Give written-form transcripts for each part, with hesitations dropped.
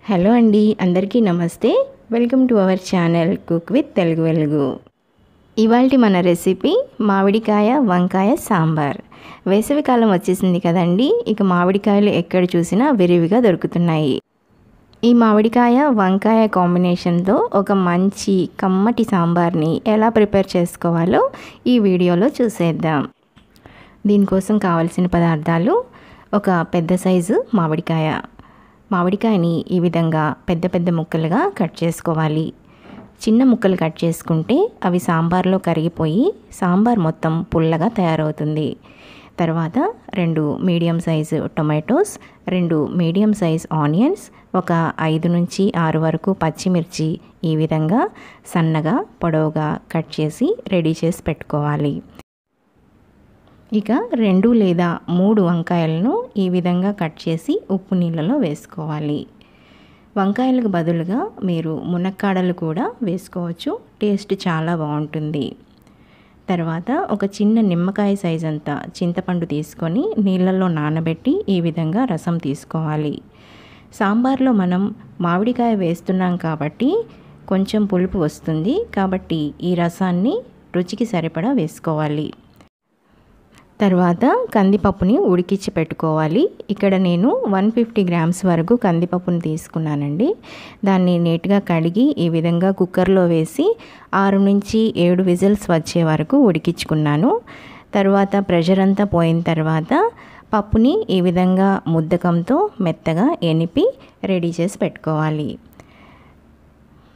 Hello అండి, అందరికీ నమస్తే. Welcome to our channel cook with Telugu వెలుగు. ఇవాల్టి మన రెసిపీ మామిడికాయ వంకాయ సాంబార్. వేసవికాలం వచ్చేసింది కదండి, ఇక మామిడికాయలు ఎక్కడ చూసినా విరివిగా దొరుకుతున్నాయి. ఈ మామిడికాయ వంకాయ కాంబినేషన్తో ఒక మంచి కమ్మటి సాంబార్ని ఎలా ప్రిపేర్ చేసుకోవాలో ఈ వీడియోలో చూసేద్దాం. దీనికోసం కావాల్సిన పదార్థాలు: ఒక పెద్ద సైజు మామిడికాయని ఈ విధంగా పెద్ద పెద్ద ముక్కలుగా కట్ చేసుకోవాలి. చిన్న ముక్కలు కట్ చేసుకుంటే అవి సాంబార్లో కరిగిపోయి సాంబార్ మొత్తం పుల్లగా తయారవుతుంది. తర్వాత 2 medium size tomatoes, 2 medium size onions, ఒక 5 నుంచి 6 వరకు పచ్చిమిర్చి ఈ విధంగా సన్నగా పొడవుగా కట్ చేసి రెడీ చేసి పెట్టుకోవాలి. ఇక 2 లేదా 3 వంకాయలను ఈ విధంగా కట్ చేసి ఉప్పు నీళ్ళలో వేసుకోవాలి. వంకాయలకు బదులుగా మీరు మునక్కాడలు కూడా వేసుకోవచ్చు, టేస్ట్ చాలా బాగుంటుంది. తర్వాత ఒక చిన్న నిమ్మకాయ సైజ్ అంతా చింతపండు తీసుకొని నీళ్ళల్లో నానబెట్టి ఈ విధంగా రసం తీసుకోవాలి. సాంబార్లో మనం మామిడికాయ వేస్తున్నాం కాబట్టి కొంచెం పులుపు వస్తుంది, కాబట్టి ఈ రసాన్ని రుచికి సరిపడా వేసుకోవాలి. తర్వాత కందిపప్పుని ఉడికించి పెట్టుకోవాలి. ఇక్కడ నేను 150 గ్రామ్స్ వరకు కందిపప్పుని తీసుకున్నానండి. దాన్ని నీట్గా కడిగి ఈ విధంగా కుక్కర్లో వేసి 6 నుంచి 7 విజిల్స్ వచ్చే వరకు ఉడికించుకున్నాను. తర్వాత ప్రెషర్ అంతా పోయిన తర్వాత పప్పుని ఈ విధంగా ముద్దకంతో మెత్తగా ఎనిపి రెడీ చేసి పెట్టుకోవాలి.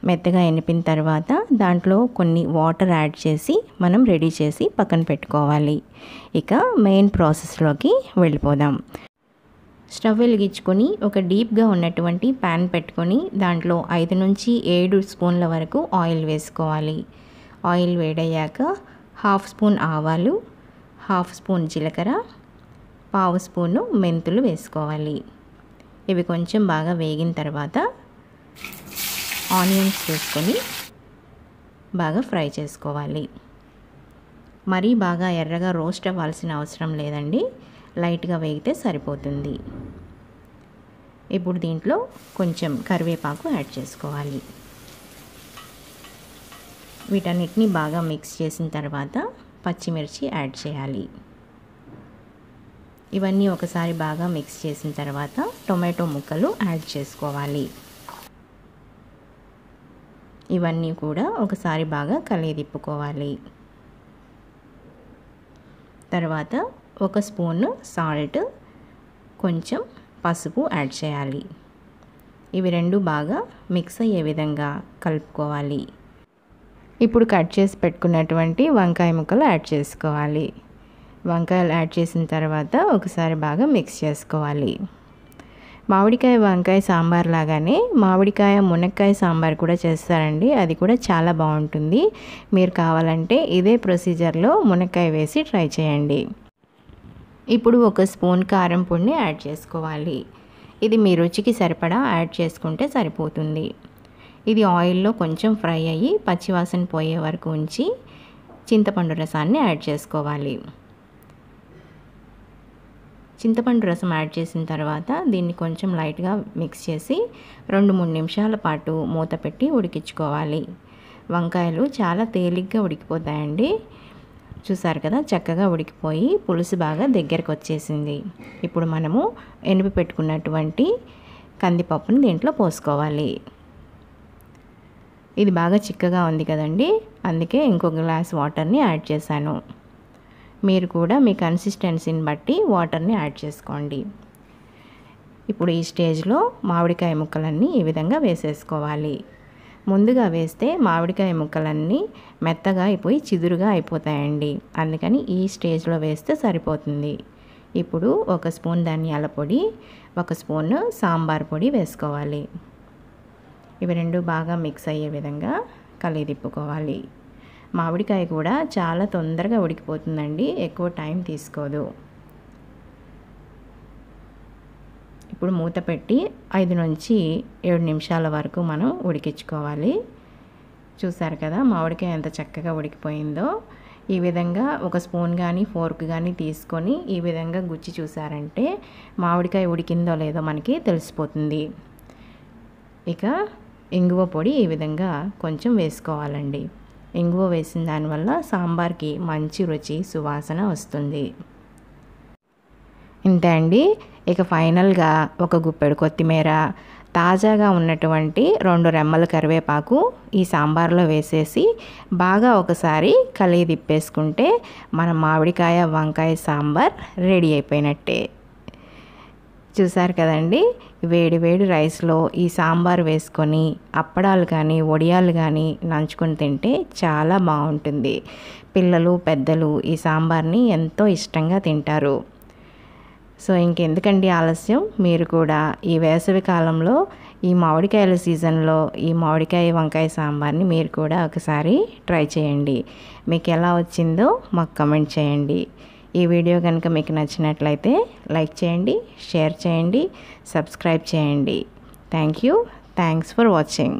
మెత్తగా ఎనిపిన తర్వాత దాంట్లో కొన్ని వాటర్ యాడ్ చేసి మనం రెడీ చేసి పక్కన పెట్టుకోవాలి. ఇక మెయిన్ ప్రాసెస్లోకి వెళ్ళిపోదాం. స్టవ్ వెలిగించుకొని ఒక డీప్గా ఉన్నటువంటి ప్యాన్ పెట్టుకొని దాంట్లో 5 నుంచి 7 స్పూన్ల వరకు ఆయిల్ వేసుకోవాలి. ఆయిల్ వేడయ్యాక 1/2 స్పూన్ ఆవాలు, 1/2 స్పూన్ జీలకర్ర, 1/2 స్పూను మెంతులు వేసుకోవాలి. ఇవి కొంచెం బాగా వేగిన తర్వాత ఆనియన్స్ వేసుకొని బాగా ఫ్రై చేసుకోవాలి. మరీ బాగా ఎర్రగా రోస్ట్ అవ్వాల్సిన అవసరం లేదండి, లైట్గా వేగితే సరిపోతుంది. ఇప్పుడు దీంట్లో కొంచెం కరివేపాకు యాడ్ చేసుకోవాలి. వీటన్నిటిని బాగా మిక్స్ చేసిన తర్వాత పచ్చిమిర్చి యాడ్ చేయాలి. ఇవన్నీ ఒకసారి బాగా మిక్స్ చేసిన తర్వాత టొమాటో ముక్కలు యాడ్ చేసుకోవాలి. ఇవన్నీ కూడా ఒకసారి బాగా కలియదిప్పుకోవాలి. తర్వాత 1 స్పూన్ సాల్ట్, కొంచెం పసుపు యాడ్ చేయాలి. ఇవి రెండు బాగా మిక్స్ అయ్యే విధంగా కలుపుకోవాలి. ఇప్పుడు కట్ చేసి పెట్టుకున్నటువంటి వంకాయ ముక్కలు యాడ్ చేసుకోవాలి. వంకాయలు యాడ్ చేసిన తర్వాత ఒకసారి బాగా మిక్స్ చేసుకోవాలి. మామిడికాయ వంకాయ సాంబార్ లాగానే మామిడికాయ మునక్కాయ సాంబార్ కూడా చేస్తారండి, అది కూడా చాలా బాగుంటుంది. మీరు కావాలంటే ఇదే ప్రొసీజర్లో మునక్కాయ వేసి ట్రై చేయండి. ఇప్పుడు 1 స్పూన్ కారం పొడిని యాడ్ చేసుకోవాలి. ఇది మీ రుచికి సరిపడా యాడ్ చేసుకుంటే సరిపోతుంది. ఇది ఆయిల్లో కొంచెం ఫ్రై అయ్యి పచ్చివాసన పోయే వరకు ఉంచి చింతపండు రసాన్ని యాడ్ చేసుకోవాలి. చింతపండు రసం యాడ్ చేసిన తర్వాత దీన్ని కొంచెం లైట్గా మిక్స్ చేసి 2-3 నిమిషాల పాటు మూత పెట్టి ఉడికించుకోవాలి. వంకాయలు చాలా తేలిగ్గా ఉడికిపోతాయండి. చూసారు కదా, చక్కగా ఉడికిపోయి పులుసు బాగా దగ్గరకు వచ్చేసింది. ఇప్పుడు మనము ఎనిపి పెట్టుకున్నటువంటి కందిపప్పుని దీంట్లో పోసుకోవాలి. ఇది బాగా చిక్కగా ఉంది కదండి, అందుకే ఇంకొక గ్లాస్ వాటర్ని యాడ్ చేశాను. మీరు కూడా మీ కన్సిస్టెన్సీని బట్టి వాటర్ని యాడ్ చేసుకోండి. ఇప్పుడు ఈ స్టేజ్లో మామిడికాయ ముక్కలన్నీ ఈ విధంగా వేసేసుకోవాలి. ముందుగా వేస్తే మామిడికాయ ముక్కలన్నీ మెత్తగా అయిపోయి చిదురుగా అయిపోతాయండి, అందుకని ఈ స్టేజ్లో వేస్తే సరిపోతుంది. ఇప్పుడు 1 స్పూన్ ధనియాల పొడి, 1 స్పూన్ సాంబార్ పొడి వేసుకోవాలి. ఇవి రెండు బాగా మిక్స్ అయ్యే విధంగా కలియదిప్పుకోవాలి. మామిడికాయ కూడా చాలా తొందరగా ఉడికిపోతుందండి, ఎక్కువ టైం తీసుకోదు. ఇప్పుడు మూత పెట్టి 5 నుంచి 7 నిమిషాల వరకు మనం ఉడికించుకోవాలి. చూసారు కదా మామిడికాయ ఎంత చక్కగా ఉడికిపోయిందో. ఈ విధంగా 1 స్పూన్ కానీ ఫోర్క్ కానీ తీసుకొని ఈ విధంగా గుచ్చి చూసారంటే మామిడికాయ ఉడికిందో లేదో మనకి తెలిసిపోతుంది. ఇక ఇంగువ పొడి ఈ విధంగా కొంచెం వేసుకోవాలండి. ఇంగువ వేసిన దానివల్ల సాంబార్కి మంచి రుచి సువాసన వస్తుంది. ఇంతే అండి. ఇక ఫైనల్గా ఒక గుప్పెడు కొత్తిమీర, తాజాగా ఉన్నటువంటి 2 రెమ్మల కరివేపాకు ఈ సాంబార్లో వేసేసి బాగా ఒకసారి కలిగి తిప్పేసుకుంటే మన మామిడికాయ వంకాయ సాంబార్ రెడీ అయిపోయినట్టే. చూసారు కదండి, వేడి వేడి రైస్లో ఈ సాంబార్ వేసుకొని అప్పడాలు కానీ వడియాలు కానీ నంచుకొని తింటే చాలా బాగుంటుంది. పిల్లలు పెద్దలు ఈ సాంబార్ని ఎంతో ఇష్టంగా తింటారు. సో ఇంకెందుకండి ఆలస్యం, మీరు కూడా ఈ వేసవి కాలంలో ఈ మామిడికాయల సీజన్లో ఈ మామిడికాయ వంకాయ సాంబార్ని మీరు కూడా ఒకసారి ట్రై చేయండి. మీకు ఎలా వచ్చిందో మాకు కమెంట్ చేయండి. ఈ వీడియో కనుక మీకు నచ్చినట్లయితే లైక్ చేయండి, షేర్ చేయండి, సబ్స్క్రైబ్ చేయండి. Thanks for watching.